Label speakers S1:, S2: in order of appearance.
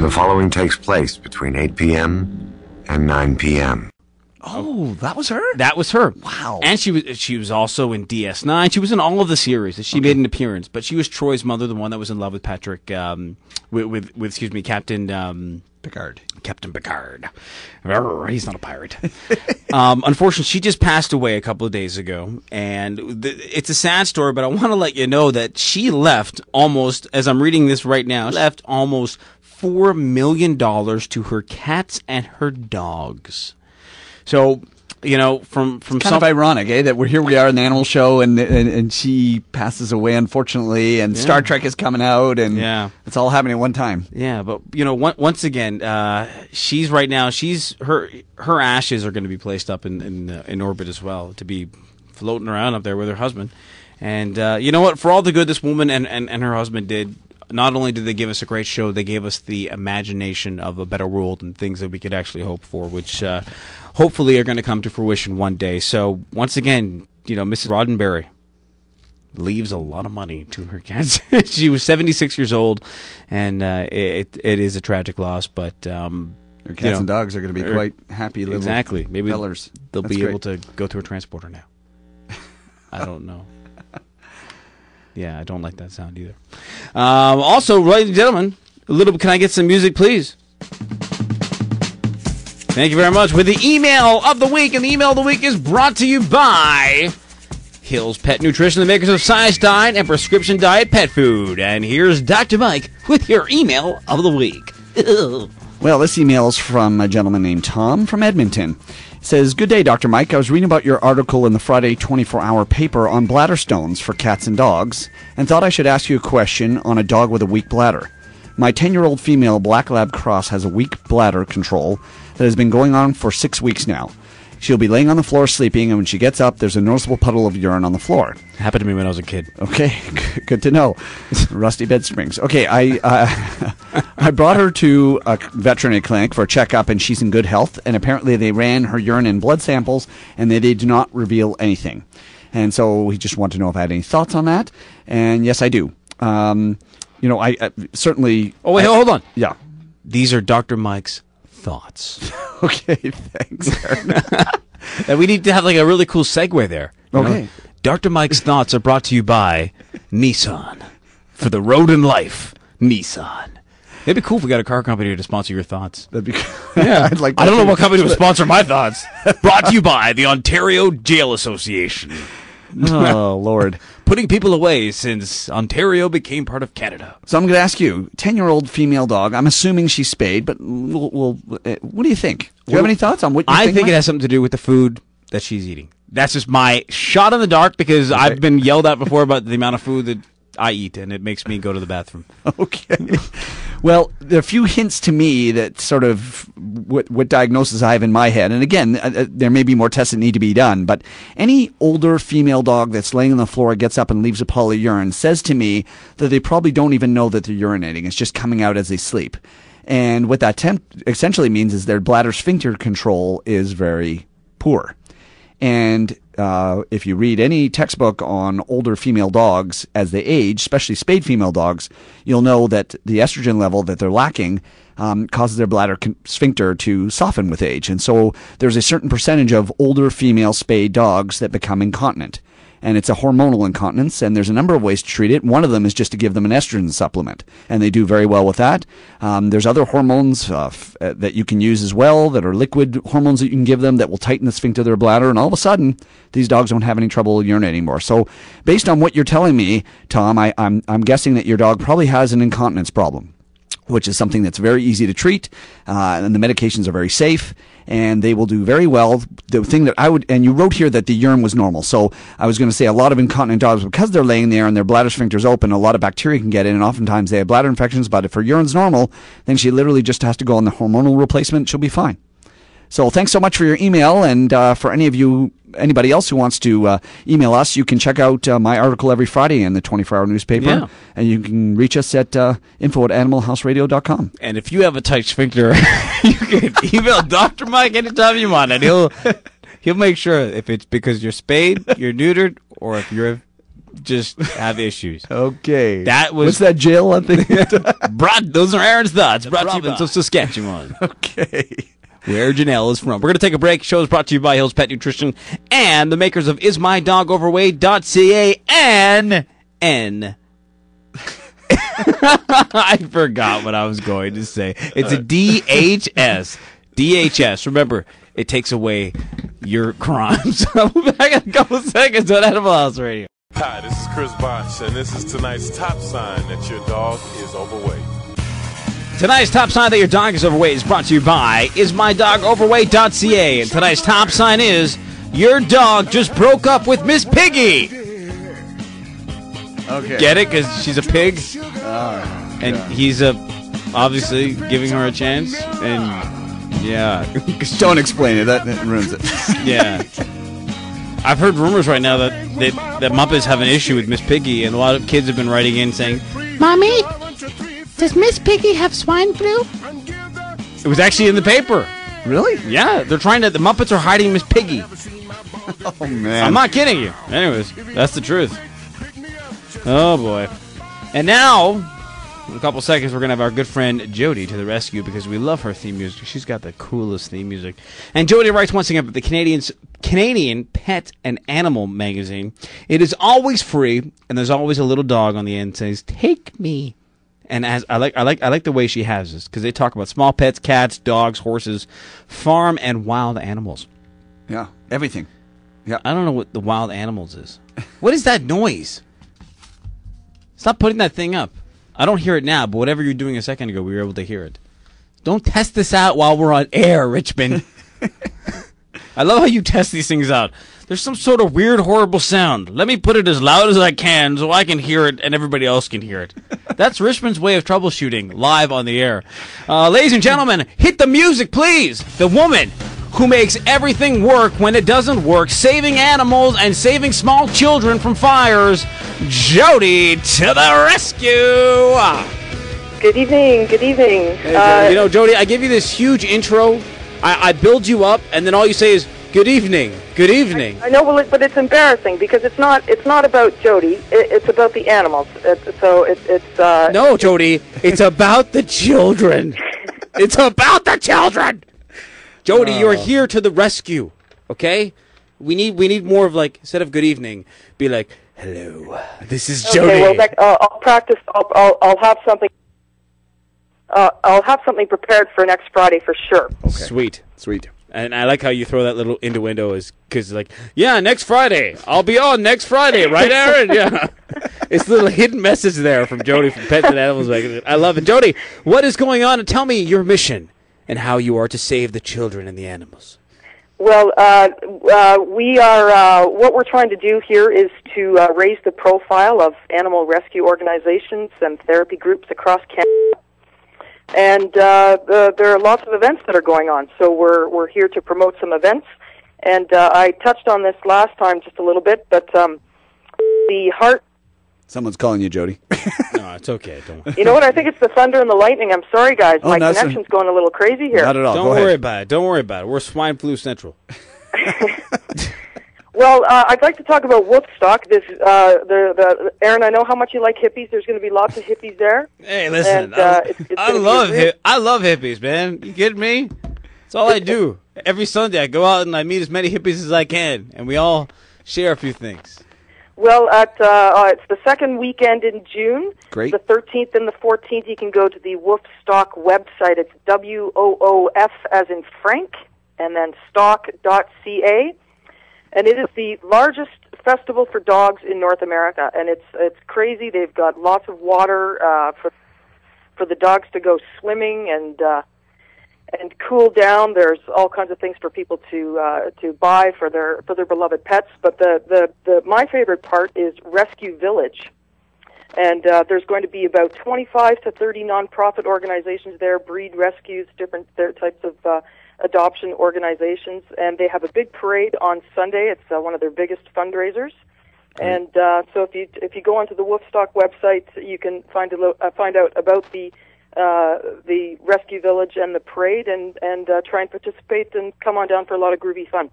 S1: The following takes place between 8 p.m. and 9 p.m.
S2: Oh, that was her?
S3: That was her.
S2: Wow.
S3: And she was also in DS9. She was in all of the series. She made an appearance, but she was Troy's mother, the one that was in love with Patrick, with Captain
S2: Picard.
S3: Captain Picard. He's not a pirate. Unfortunately, she just passed away a couple of days ago, and it's a sad story, but I want to let you know that she left almost, as I'm reading this right now, left almost $4 million to her cats and her dogs. So, you know, from
S2: kind of ironic, that we are in the animal show, and she passes away, unfortunately, and Star Trek is coming out, and it's all happening at one time.
S3: Yeah, but you know, once again, she's right now. Her ashes are going to be placed up in orbit as well, to be floating around up there with her husband. And you know what? For all the good this woman and her husband did. Not only did they give us a great show, they gave us the imagination of a better world and things that we could actually hope for, which hopefully are going to come to fruition one day. So once again, you know, Mrs. Roddenberry leaves a lot of money to her cats. She was 76 years old, and it is a tragic loss, but
S2: her cats and dogs are going to be quite happy little
S3: Maybe
S2: fellers.
S3: They'll be able to go through a transporter now. I don't know. Yeah, I don't like that sound either. Also, ladies and gentlemen, can I get some music, please? Thank you very much. With the email of the week, and the email of the week is brought to you by Hill's Pet Nutrition, the makers of Size Diet and Prescription Diet Pet Food. And here's Dr. Mike with your email of the week.
S2: Well, this email is from a gentleman named Tom from Edmonton. It says, "Good day, Dr. Mike. I was reading about your article in the Friday 24-hour paper on bladder stones for cats and dogs, and thought I should ask you a question on a dog with a weak bladder. My 10-year-old female Black Lab Cross has a weak bladder control that has been going on for 6 weeks now. She'll be laying on the floor sleeping, and when she gets up, there's a noticeable puddle of urine on the floor."
S3: Happened to me when I was a kid.
S2: Okay, good to know. Rusty bed springs. Okay, I brought her to a veterinary clinic for a checkup, and she's in good health. And apparently, they ran her urine and blood samples, and they do not reveal anything. And so he just wanted to know if I had any thoughts on that. And yes, I do. You know, I certainly.
S3: Oh wait, hold on.
S2: Yeah,
S3: these are Dr. Mike's thoughts.
S2: Okay, thanks, Aaron.
S3: And we need to have like a really cool segue there.
S2: Okay.
S3: Know? Dr. Mike's thoughts are brought to you by Nissan. For the road and life, Nissan. It'd be cool if we got a car company to sponsor your thoughts.
S2: That'd be
S3: yeah.
S2: I'd like that
S3: I don't know
S2: too.
S3: what company would sponsor my thoughts. Brought to you by the Ontario Jail Association.
S2: Oh, Lord.
S3: Putting people away since Ontario became part of Canada.
S2: So I'm going to ask you, 10-year-old female dog. I'm assuming she's spayed, but what do you think? Do you have any thoughts on what you think?
S3: I think it has something to do with the food that she's eating. That's just my shot in the dark, because I've been yelled at before about the amount of food that I eat, and it makes me go to the bathroom.
S2: Okay. Well, there are a few hints to me that sort of what diagnosis I have in my head. And again, there may be more tests that need to be done, but any older female dog that's laying on the floor, gets up and leaves a puddle of urine, says to me that they probably don't even know that they're urinating. It's just coming out as they sleep. And what that essentially means is their bladder sphincter control is very poor. And if you read any textbook on older female dogs as they age, especially spayed female dogs, you'll know that the estrogen level that they're lacking causes their bladder sphincter to soften with age. And so there's a certain percentage of older female spayed dogs that become incontinent. And it's a hormonal incontinence, and there's a number of ways to treat it. One of them is just to give them an estrogen supplement, and they do very well with that. There's other hormones that you can use as well, that are liquid hormones that you can give them that will tighten the sphincter of their bladder, and all of a sudden, these dogs don't have any trouble urinating anymore. So based on what you're telling me, Tom, I'm guessing that your dog probably has an incontinence problem, which is something that's very easy to treat, and the medications are very safe, and they will do very well. The thing that and you wrote here that the urine was normal, so I was going to say a lot of incontinent dogs, because they're laying there and their bladder sphincter's open, a lot of bacteria can get in, and oftentimes they have bladder infections, but if her urine's normal, then she literally just has to go on the hormonal replacement, she'll be fine. So thanks so much for your email, and for anybody else who wants to email us, you can check out my article every Friday in the 24-hour newspaper, and you can reach us at info@animalhouseradio.com.
S3: And if you have a tight sphincter, you can email Dr. Mike anytime you want, and he'll make sure if it's because you're spayed, you're neutered, or if you're just have issues.
S2: Okay.
S3: That was
S2: What's that jail thing?
S3: those are Aaron's thoughts. Brought to you by Saskatchewan.
S2: Okay.
S3: Where Janelle is from. We're going to take a break. Show is brought to you by Hills Pet Nutrition and the makers of IsMyDogOverweight.ca and N. I forgot what I was going to say. It's a DHS. DHS. Remember, it takes away your crimes. I'll be back in a couple of seconds on Animal House Radio.
S4: Hi, this is Chris Bosh, and this is tonight's top sign that your dog is overweight.
S3: Tonight's top sign that your dog is overweight is brought to you by IsMyDogOverweight.ca. And tonight's top sign is your dog just broke up with Miss Piggy.
S2: Okay.
S3: Get it? Because she's a pig. And he's obviously giving her a chance. And yeah.
S2: Don't explain it. That ruins it.
S3: Yeah. I've heard rumors right now that Muppets have an issue with Miss Piggy, and a lot of kids have been writing in saying,
S5: Mommy, does Miss Piggy have swine flu?
S3: it was actually in the paper.
S2: Really?
S3: Yeah, the Muppets are hiding Miss Piggy.
S2: Oh, man.
S3: I'm not kidding you. Anyways, that's the truth. Oh, boy. And now, in a couple seconds, we're going to have our good friend Jody to the rescue because we love her theme music. She's got the coolest theme music. And Jody writes once again about the Canadian Pet and Animal magazine. It is always free, and there's always a little dog on the end that says, "Take me." And as I like the way she has this because they talk about small pets, cats, dogs, horses, farm, and wild animals.
S2: Yeah, everything. Yeah.
S3: I don't know what the wild animals is. What is that noise? Stop putting that thing up. I don't hear it now, but whatever you're doing a second ago, we were able to hear it. Don't test this out while we're on air, Richmond. I love how you test these things out. There's some sort of weird, horrible sound. Let me put it as loud as I can so I can hear it and everybody else can hear it. That's Richmond's way of troubleshooting live on the air. Ladies and gentlemen, hit the music, please. The woman who makes everything work when it doesn't work, saving animals and saving small children from fires, Jody to the rescue.
S6: Good evening. Good evening.
S3: You know, Jody, I give you this huge intro. I build you up, and then all you say is, "Good evening, good evening."
S6: I know, well, but it's embarrassing because it's not about Jody. It's about the animals.
S3: No, Jody, it's about the children. It's about the children. Jody, you're here to the rescue. Okay, we need more of like instead of good evening, be like, "Hello, this is Jody."
S6: Okay, well, I'll practice. I'll have something. I'll have something prepared for next Friday for sure.
S3: Okay. Sweet. And I like how you throw that little innuendo because like, yeah, next Friday. I'll be on next Friday, right, Aaron? Yeah. It's a little hidden message there from Jody from Pets and Animals Magazine. I love it. Jody, what is going on? And tell me your mission and how you are to save the children and the animals.
S6: Well, we are. What we're trying to do here is to raise the profile of animal rescue organizations and therapy groups across Canada. And there are lots of events that are going on, so we're here to promote some events. And I touched on this last time just a little bit, but the heart.
S2: Someone's calling you, Jody.
S3: No, it's okay. Don't.
S6: You know what? I think it's the thunder and the lightning. I'm sorry, guys. My connection's going a little crazy here.
S2: Not at all.
S3: Don't worry about it. Don't worry about it. We're swine flu central.
S6: Well, I'd like to talk about Woofstock. Aaron, I know how much you like hippies. There's going to be lots of hippies there.
S3: Hey, listen,
S6: and,
S3: I love hippies, man. You kidding me? That's all I do. Every Sunday I go out and I meet as many hippies as I can, and we all share a few things.
S6: Well, it's the second weekend in June.
S2: Great.
S6: The 13th and the 14th, you can go to the Woofstock website. It's WOOF as in Frank, and then stock.ca. And it is the largest festival for dogs in North America, and it's crazy. They've got lots of water for the dogs to go swimming and cool down. There's all kinds of things for people to buy for their beloved pets. But the my favorite part is Rescue Village, and there's going to be about 25 to 30 nonprofit organizations there, breed rescues, different types of adoption organizations, and they have a big parade on Sunday. It's one of their biggest fundraisers. And so if you go onto the Woofstock website, you can find out about the Rescue Village and the parade, and try and participate and come on down for a lot of groovy fun.